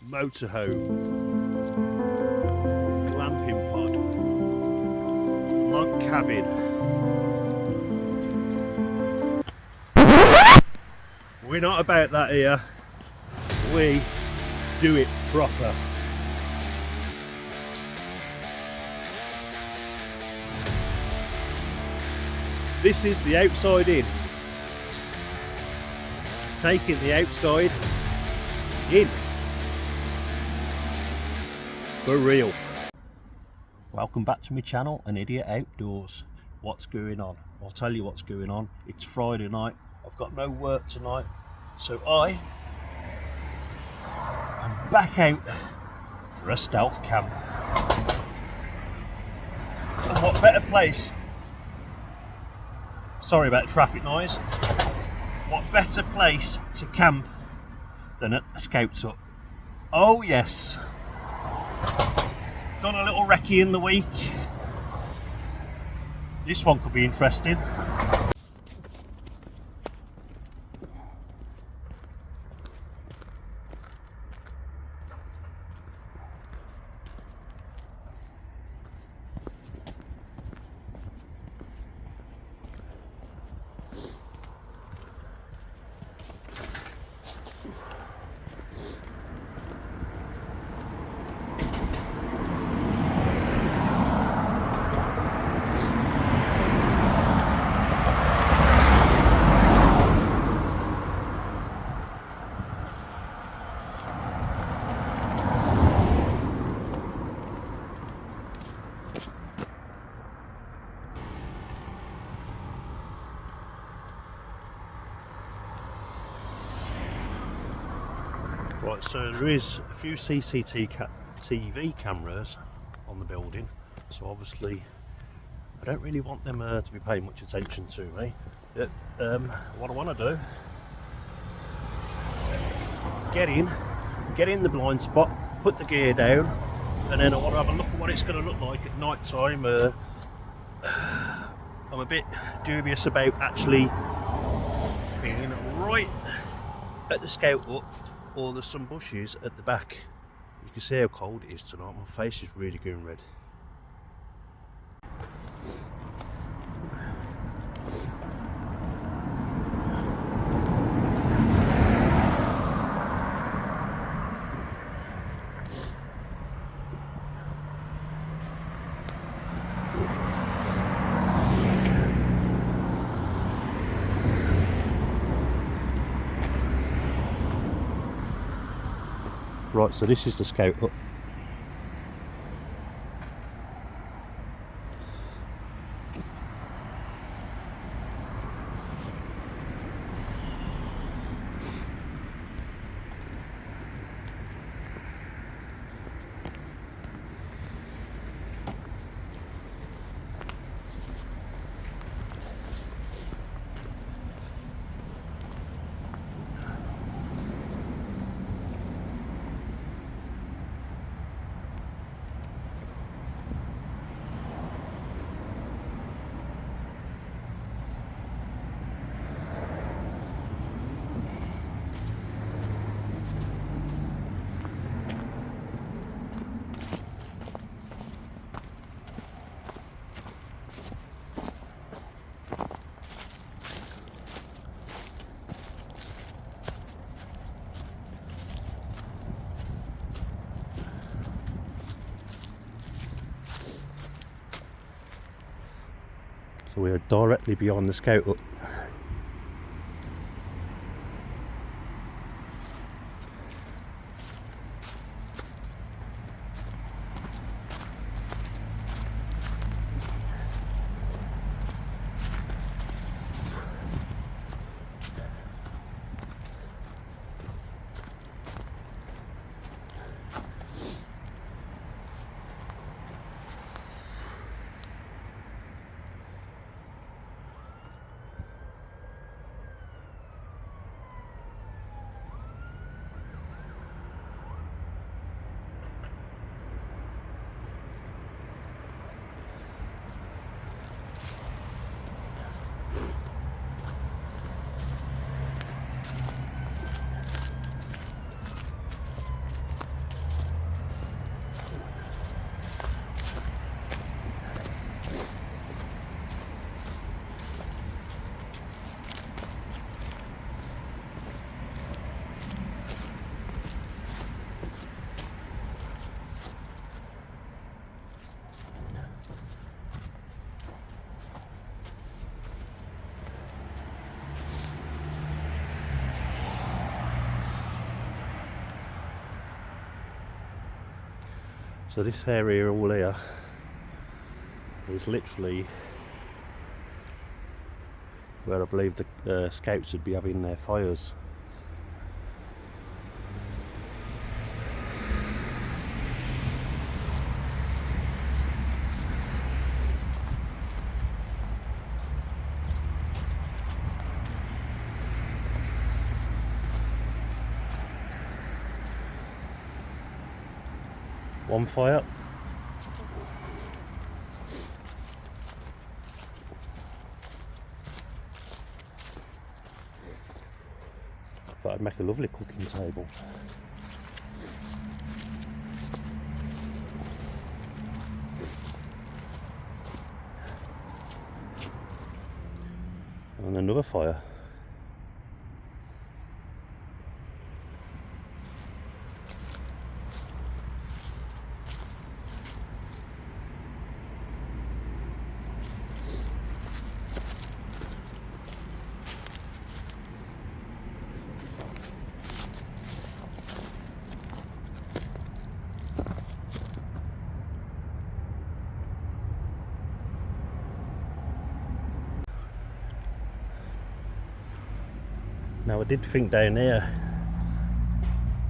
motorhome, glamping pod, log cabin. We're not about that here. We do it proper. This is the outside in. Taking the outside in. For real. Welcome back to my channel, An Idiot Outdoors. What's going on? I'll tell you what's going on. It's Friday night. I've got no work tonight. So I am back out for a stealth camp. And what better place? Sorry about traffic noise. What better place to camp than at a scout's hut? Oh yes. Done a little recce in the week. This one could be interesting. Right, so there is a few CCTV cameras on the building, so obviously I don't really want them to be paying much attention to me. What I want to do, get in the blind spot, put the gear down, and then I want to have a look at what it's going to look like at night time. I'm a bit dubious about actually being right at the scout hut, or there's some bushes at the back. You can see how cold it is tonight. My face is really going red. Right, so this is the scout hut. So we are directly beyond the scout hut. So this area all here is literally where I believe the scouts would be having their fires. One fire. Thought I'd make a lovely cooking table. And another fire. Now I did think down here,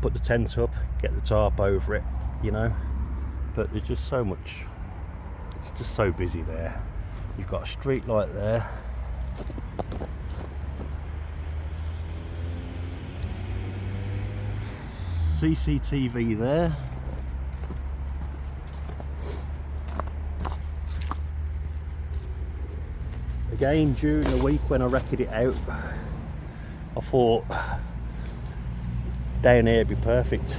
put the tent up, get the tarp over it, you know, but there's just so much, it's just so busy there. You've got a street light there, CCTV there, again during the week when I reckoned it out, I thought down here would be perfect.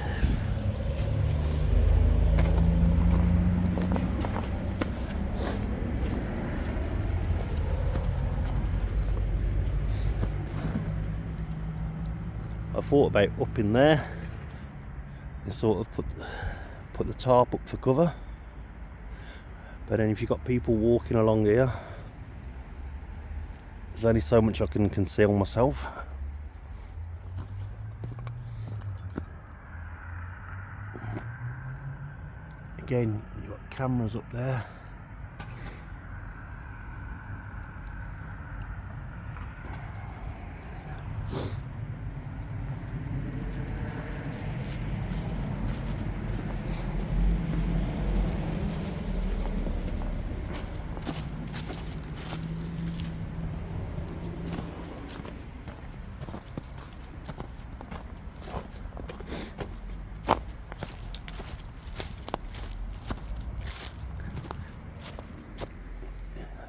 I thought about up in there and sort of put the tarp up for cover, but then if you've got people walking along here, there's only so much I can conceal myself. Again, you've got cameras up there.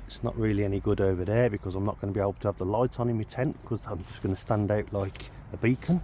It's not really any good over there because I'm not going to be able to have the light on in my tent because I'm just going to stand out like a beacon.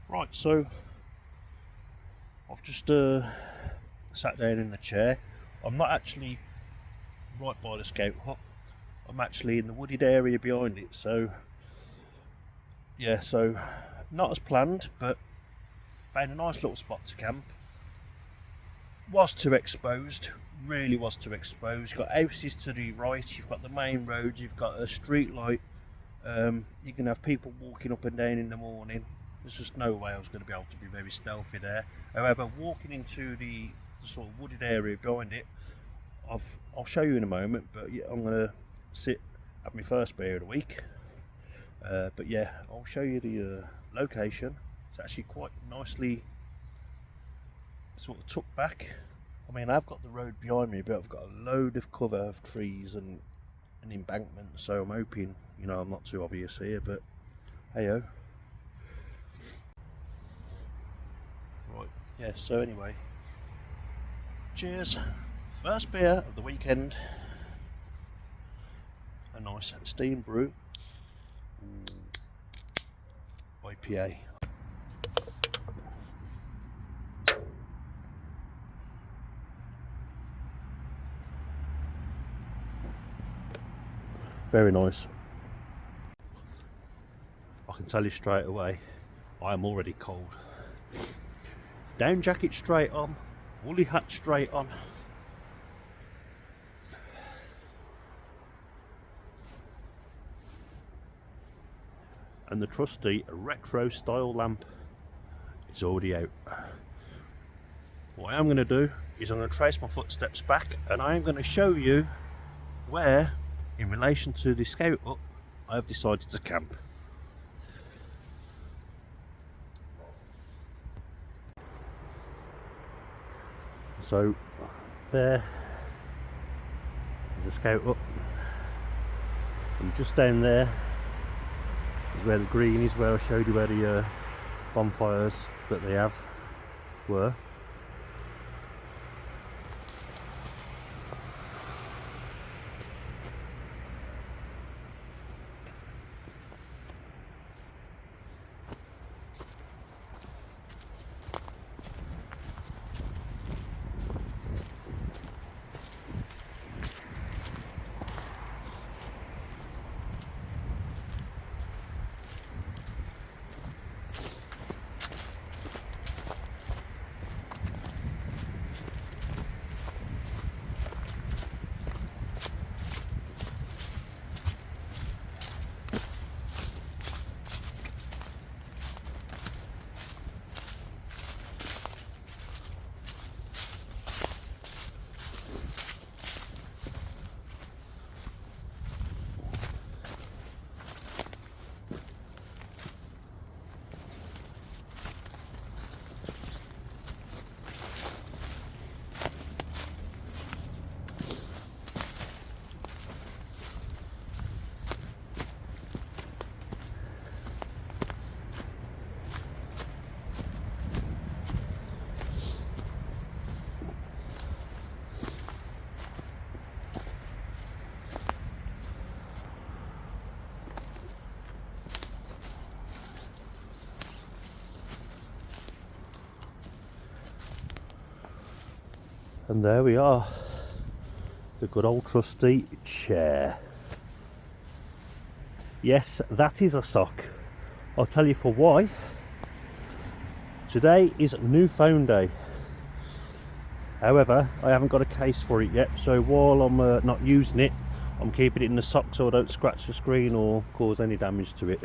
Right, so I've just sat down in the chair. I'm not actually right by the scout hut. I'm actually in the wooded area behind it. So yeah, so not as planned, but found a nice little spot to camp. Was too exposed, really was too exposed. You've got houses to the right, you've got the main road, you've got a street light. You can have people walking up and down in the morning. There's just no way I was going to be able to be very stealthy there. However, walking into the sort of wooded area behind it, I'll show you in a moment, but yeah, I'm going to have my first beer of the week. But yeah, I'll show you the location. It's actually quite nicely sort of tucked back I mean, I've got the road behind me, but I've got a load of cover of trees and an embankment, so I'm hoping, you know, I'm not too obvious here, but hey-oh. Right, yeah, so anyway, cheers. First beer of the weekend. A nice steam brew. IPA. Very nice. I can tell you straight away, I am already cold. Down jacket straight on, woolly hat straight on. And the trusty retro style lamp is already out. What I am going to do is I'm going to trace my footsteps back, and I am going to show you where, in relation to the scout hut, I have decided to camp. So there is the scout hut, and just down there is where the green is, where I showed you where the bonfires that they have were. And there we are, the good old trusty chair. Yes, that is a sock. I'll tell you for why. Today is new phone day. However, I haven't got a case for it yet, so while I'm not using it, I'm keeping it in the sock so I don't scratch the screen or cause any damage to it,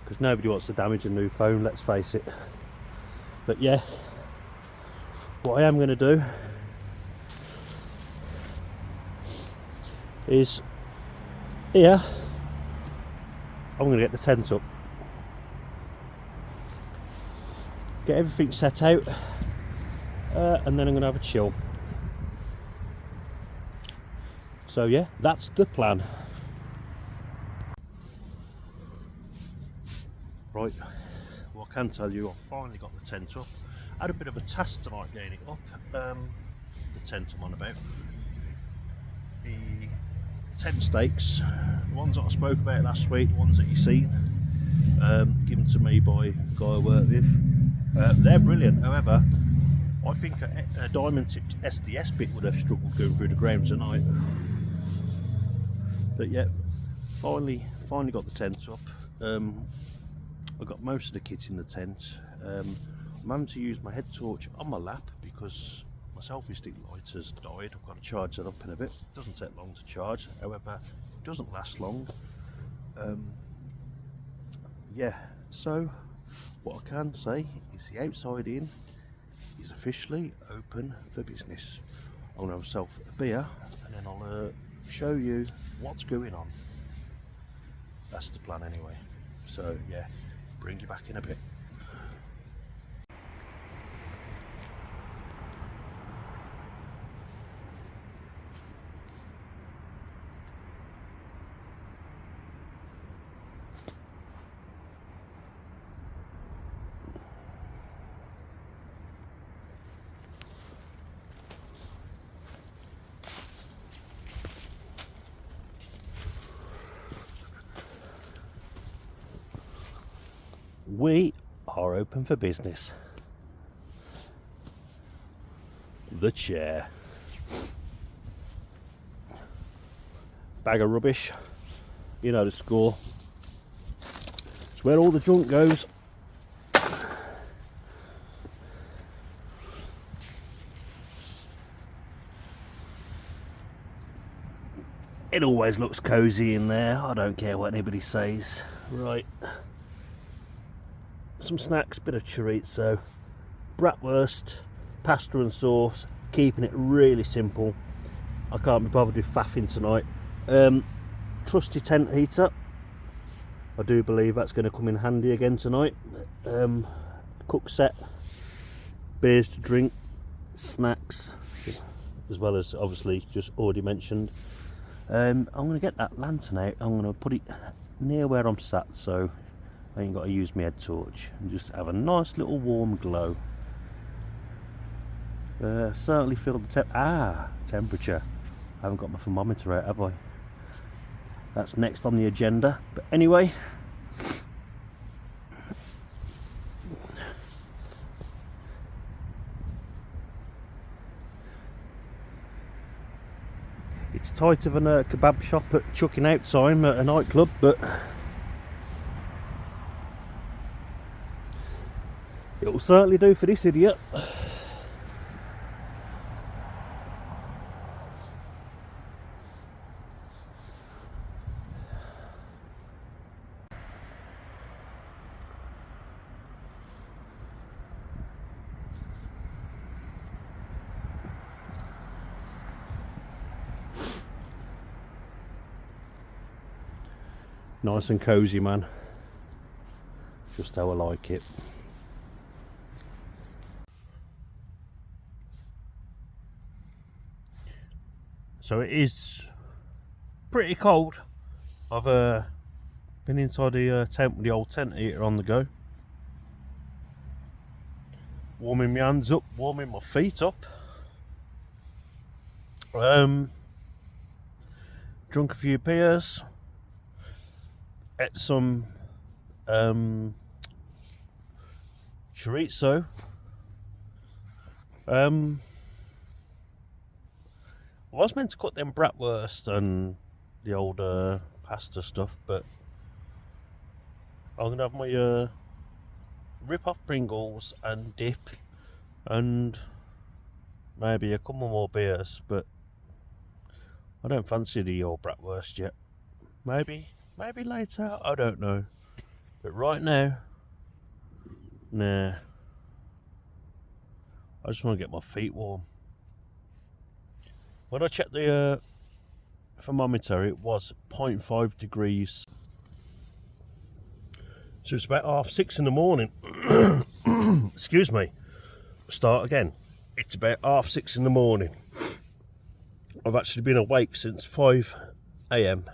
because nobody wants to damage a new phone, let's face it. But yeah, what I am going to do is here, I'm going to get the tent up, get everything set out, and then I'm going to have a chill. So yeah, that's the plan. Right, well I can tell you I've finally got the tent up. I had a bit of a task tonight getting it up. The tent I'm on about. The tent stakes, the ones that I spoke about last week, the ones that you've seen, given to me by a guy I work with. They're brilliant. However, I think a diamond tipped SDS bit would have struggled going through the ground tonight. But yeah, finally got the tent up. I've got most of the kit in the tent. I'm having to use my head torch on my lap because my selfie stick lighter's died. I've got to charge that up in a bit. It doesn't take long to charge, however, it doesn't last long. Yeah, so what I can say is the outside in is officially open for business. I'm going to have myself a beer and then I'll show you what's going on. That's the plan anyway. So yeah, bring you back in a bit. we are open for business. The chair. Bag of rubbish. You know the score. It's where all the junk goes. It always looks cosy in there. I don't care what anybody says. Right. Some snacks, bit of chorizo, bratwurst, pasta and sauce. Keeping it really simple. I can't be bothered with faffing tonight. Trusty tent heater. I do believe that's going to come in handy again tonight. Cook set, beers to drink, snacks, as well as obviously just already mentioned. I'm going to get that lantern out. I'm going to put it near where I'm sat, so I ain't got to use my head torch, and just have a nice little warm glow. Certainly feel the temperature. I haven't got my thermometer out, have I? That's next on the agenda. But anyway, it's tighter than a kebab shop at chucking out time at a nightclub, but it'll certainly do for this idiot. Nice and cosy, man. Just how I like it. So it is pretty cold. I've been inside the tent with the old tent heater on the go. Warming my hands up, warming my feet up. Drunk a few beers. Ate some chorizo. I was meant to cut them bratwurst and the old pasta stuff, but I'm gonna have my rip-off Pringles and dip, and maybe a couple more beers. But I don't fancy the old bratwurst yet. Maybe later. I don't know. But right now, nah. I just want to get my feet warm. When I checked the thermometer, it was 0.5 degrees. So it's about 6:30 in the morning. Excuse me. Start again. It's about 6:30 in the morning. I've actually been awake since 5 AM.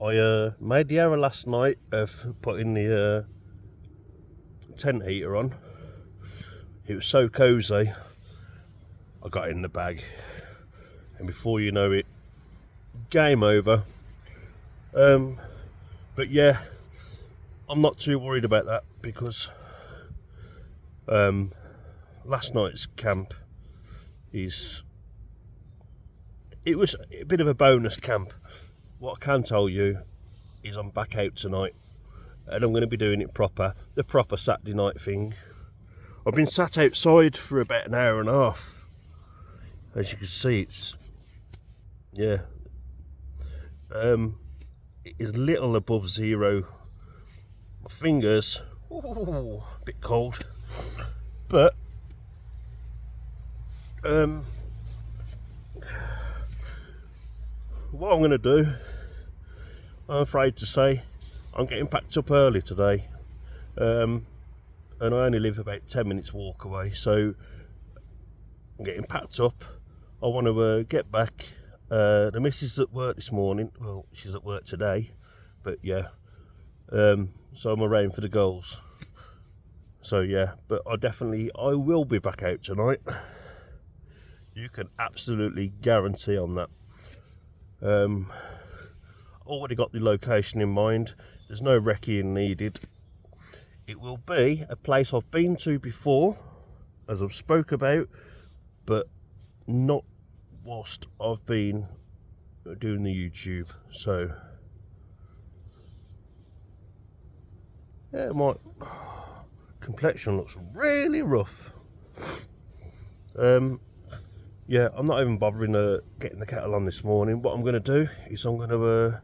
I made the error last night of putting the tent heater on. It was so cosy. I got it in the bag, and before you know it, game over. But yeah, I'm not too worried about that, because last night's camp it was a bit of a bonus camp. What I can tell you is I'm back out tonight, and I'm going to be doing it proper, the proper Saturday night thing. I've been sat outside for about an hour and a half. As you can see, it's, yeah, it is little above zero. My fingers, ooh, a bit cold, but what I'm going to do, I'm afraid to say, I'm getting packed up early today, and I only live about 10 minutes walk away, so I'm getting packed up. I want to get back. The missus is at work this morning. Well, she's at work today, but yeah, so I'm around for the girls. So yeah, but I will be back out tonight. You can absolutely guarantee on that. Already got the location in mind. There's no recceing needed. it will be a place I've been to before, as I've spoke about, but not whilst I've been doing the YouTube. So yeah, my complexion looks really rough. Yeah, I'm not even bothering getting the kettle on this morning. What I'm going to do is I'm going to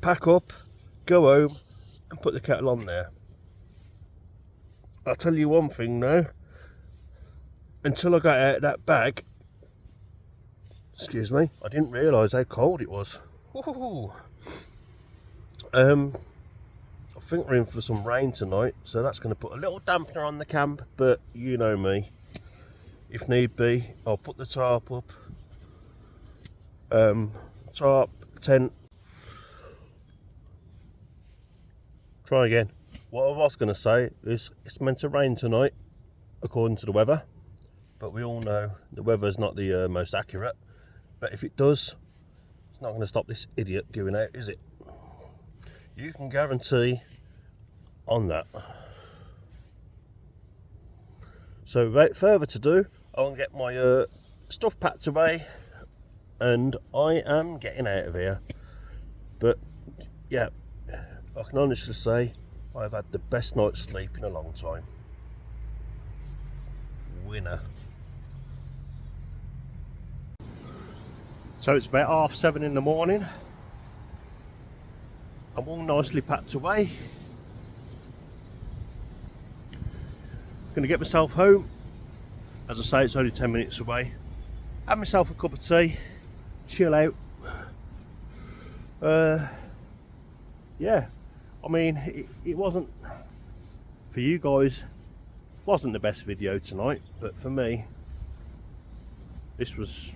pack up, go home and put the kettle on there. I'll tell you one thing now, until I got out of that bag, excuse me, I didn't realise how cold it was. Ooh. I think we're in for some rain tonight, so that's going to put a little dampener on the camp, but you know me. If need be, I'll put the tarp up. Tarp, tent. Try again. What I was going to say is it's meant to rain tonight, according to the weather. But we all know the weather's not the most accurate. But if it does, it's not going to stop this idiot going out, is it? You can guarantee on that. So without further to do, I'll get my stuff packed away and I am getting out of here. But yeah, I can honestly say I've had the best night's sleep in a long time. Winner. So it's about 7:30 in the morning. I'm all nicely packed away. Going to get myself home. As I say, it's only 10 minutes away. Have myself a cup of tea, chill out. Yeah, I mean, it wasn't, for you guys, wasn't the best video tonight, but for me, this was,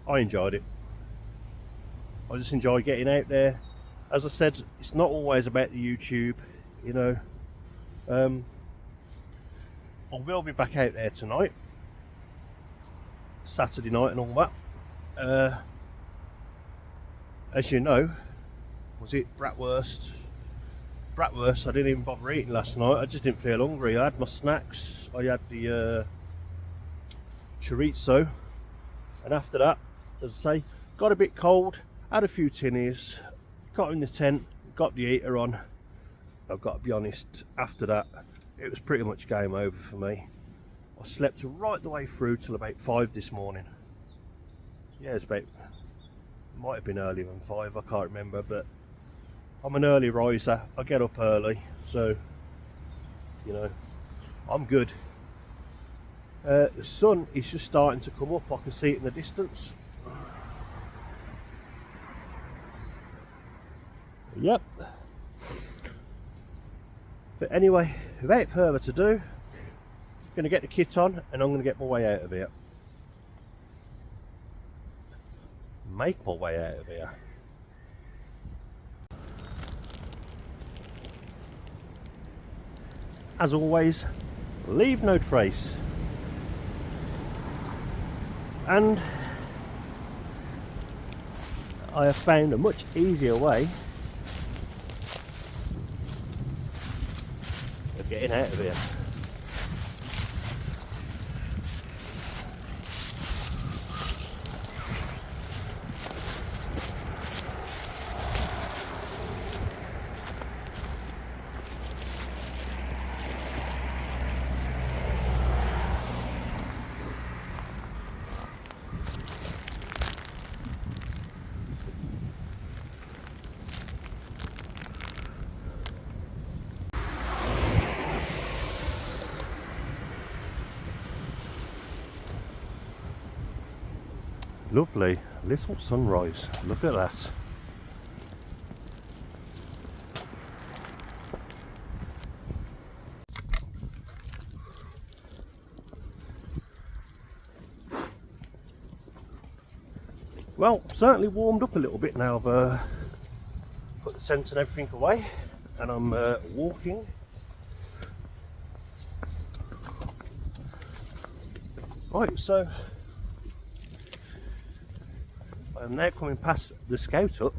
I enjoyed it. I just enjoy getting out there. As I said, it's not always about the YouTube, you know. I will be back out there tonight, Saturday night and all that. As you know, was it bratwurst? Bratwurst, I didn't even bother eating last night. I just didn't feel hungry. I had my snacks. I had the chorizo, and after that, as I say, got a bit cold, had a few tinnies, got in the tent, got the heater on. I've got to be honest, after that, it was pretty much game over for me. I slept right the way through till about 5 this morning. Yeah, it's about, might have been earlier than 5, I can't remember, but I'm an early riser. I get up early, so, you know, I'm good. The sun is just starting to come up. I can see it in the distance. Yep. But anyway, without further to do, I'm going to get the kit on and I'm going to get my way out of here. Make my way out of here. As always, leave no trace. And I have found a much easier way of getting out of here. Lovely little sunrise, look at that. Well, certainly warmed up a little bit now. I've put the tent and everything away and I'm walking. Right, so I'm now coming past the scout hut,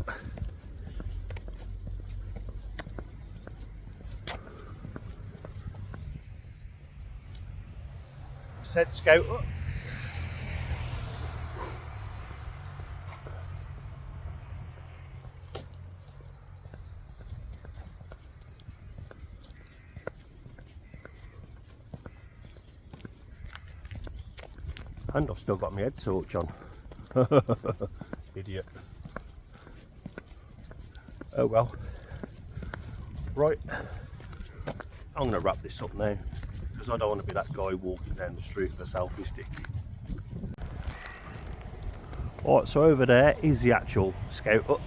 head scout up. And I've still got my head torch on. Idiot. Oh well. Right, I'm going to wrap this up now because I don't want to be that guy walking down the street with a selfie stick. Alright, so over there is the actual scout hut.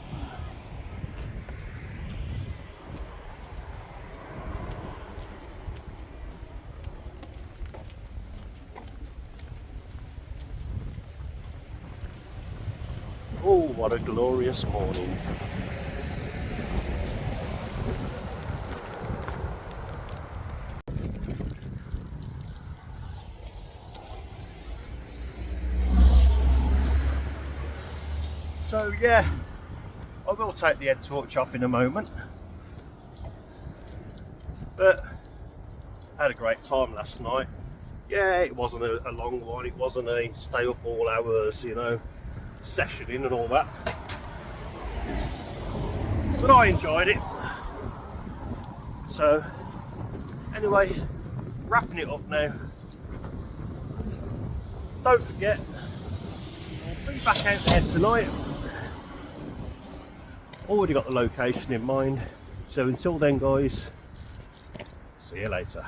Oh, what a glorious morning. So yeah, I will take the head torch off in a moment, but I had a great time last night. Yeah, it wasn't a long one, it wasn't a stay up all hours, you know, sessioning and all that, but I enjoyed it. So anyway, wrapping it up now. Don't forget, I'll be back out there tonight. Already got the location in mind, so until then guys, see you later.